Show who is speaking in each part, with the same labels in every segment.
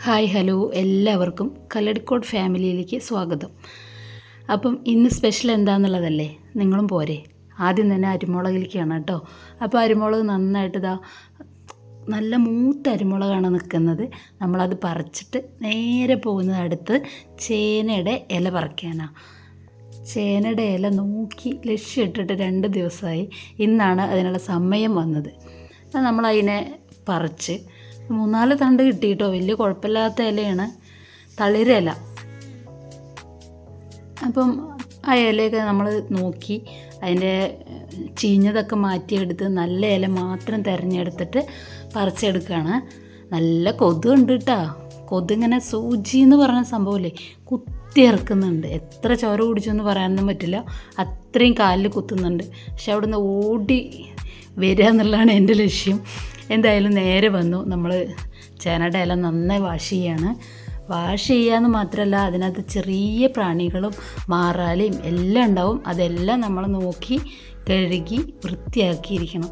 Speaker 1: Hi hello എല്ലാവർക്കും കല്ലടിക്കോട് ഫാമിലിയിലേക്ക് സ്വാഗതം. അപ്പം ഇന്ന് സ്പെഷ്യൽ എന്താണെന്നുള്ളതല്ലേ, നിങ്ങളും പോരെ. ആദ്യം തന്നെ അരിമുളകിലേക്കാണ് കേട്ടോ. അപ്പോൾ അരിമുളക് നന്നായിട്ട് നല്ല മൂത്ത അരിമുളകാണ് നിൽക്കുന്നത്. നമ്മളത് പറിച്ചിട്ട് നേരെ പോകുന്നത് അടുത്ത് ചേനയുടെ ഇല പറിക്കാനാണ്. ചേനയുടെ ഇല നോക്കി ലക്ഷ്യമിട്ടിട്ട് 2 ദിവസമായി. ഇന്നാണ് അതിനുള്ള സമയം വന്നത്. നമ്മളതിനെ പറിച്ച് 3-4 തണ്ട് കിട്ടിയിട്ടോ. വലിയ കുഴപ്പമില്ലാത്ത ഇലയാണ്, തളിരില. അപ്പം ആ ഇലയൊക്കെ നമ്മൾ നോക്കി അതിൻ്റെ ചീഞ്ഞതൊക്കെ മാറ്റിയെടുത്ത് നല്ല ഇല മാത്രം തിരഞ്ഞെടുത്തിട്ട് പറിച്ചെടുക്കുകയാണ്. നല്ല കൊതുണ്ട് കേട്ടോ. കൊതിങ്ങനെ സൂചി എന്ന് പറഞ്ഞ സംഭവമില്ലേ, കുത്തി ഇറക്കുന്നുണ്ട്. എത്ര ചോര കുടിച്ചെന്ന് പറയാനൊന്നും പറ്റില്ല, അത്രയും കാലിൽ കുത്തുന്നുണ്ട്. പക്ഷെ അവിടെ നിന്ന് ഓടി വരിക എന്നുള്ളതാണ് എൻ്റെ ലക്ഷ്യം. എന്തായാലും നേരെ വന്നു. നമ്മൾ ചേനയുടെ ഇല നന്നായി വാഷ് ചെയ്യാന്ന് മാത്രമല്ല, അതിനകത്ത് ചെറിയ പ്രാണികളും മാറാലയും എല്ലാം ഉണ്ടാവും. അതെല്ലാം നമ്മൾ നോക്കി കഴുകി വൃത്തിയാക്കിയിരിക്കണം.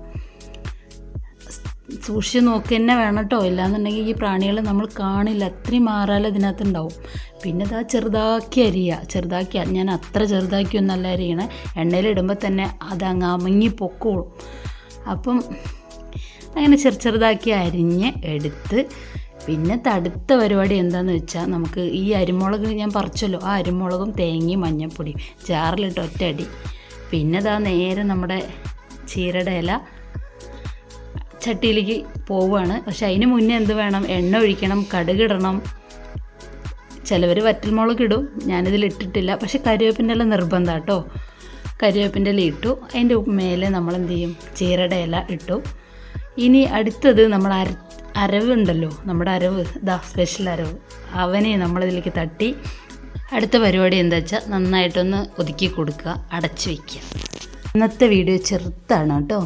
Speaker 1: സൂക്ഷിച്ച് നോക്കി തന്നെ വേണം കേട്ടോ. ഇല്ലാന്നുണ്ടെങ്കിൽ ഈ പ്രാണികൾ നമ്മൾ കാണില്ല, അത്രയും മാറാല ഇതിനകത്തുണ്ടാവും. പിന്നെ ചെറുതാക്കി ഞാൻ അത്ര ചെറുതാക്കിയൊന്നല്ല അരിയണേ. എണ്ണയിലിടുമ്പോൾ തന്നെ അതങ്ങ് അമങ്ങി പൊക്കോളും. അപ്പം അങ്ങനെ ചെറുതാക്കി അരിഞ്ഞ് എടുത്ത്, പിന്നെ തടുത്ത പരിപാടി എന്താണെന്ന് വെച്ചാൽ, നമുക്ക് ഈ അരിമുളക് ഞാൻ പറിച്ചല്ലോ, ആ അരിമുളകും തേങ്ങയും മഞ്ഞൾപ്പൊടിയും ജാറിലിട്ട് ഒറ്റയടി. പിന്നെ നേരെ നമ്മുടെ ചീരയുടെ ഇല ചട്ടിയിലേക്ക് പോവുകയാണ്. പക്ഷെ അതിന് മുന്നേ എന്ത് വേണം, എണ്ണ ഒഴിക്കണം, കടുകിടണം. ചിലവർ വറ്റൽമുളക് ഇടും, ഞാനിതിൽ ഇട്ടിട്ടില്ല. പക്ഷെ കരിവേപ്പിൻ്റെ ഇല നിർബന്ധം കേട്ടോ. കരിവേപ്പിൻ്റെ ഇല ഇട്ടു. അതിൻ്റെ മേലെ നമ്മൾ എന്ത് ചെയ്യും, ചീരയുടെ ഇല ഇട്ടു. ഇനി അടുത്തത് നമ്മൾ അരവ് ഉണ്ടല്ലോ, നമ്മുടെ അരവ്, സ്പെഷ്യൽ അരവ്, അവനെ നമ്മളിതിലേക്ക് തട്ടി. അടുത്ത പരിപാടി എന്താ വെച്ചാൽ നന്നായിട്ടൊന്ന് ഒതുക്കി കൊടുക്കുക, അടച്ച് വയ്ക്കുക. ഇന്നത്തെ വീഡിയോ ചെറുതാണ് കേട്ടോ.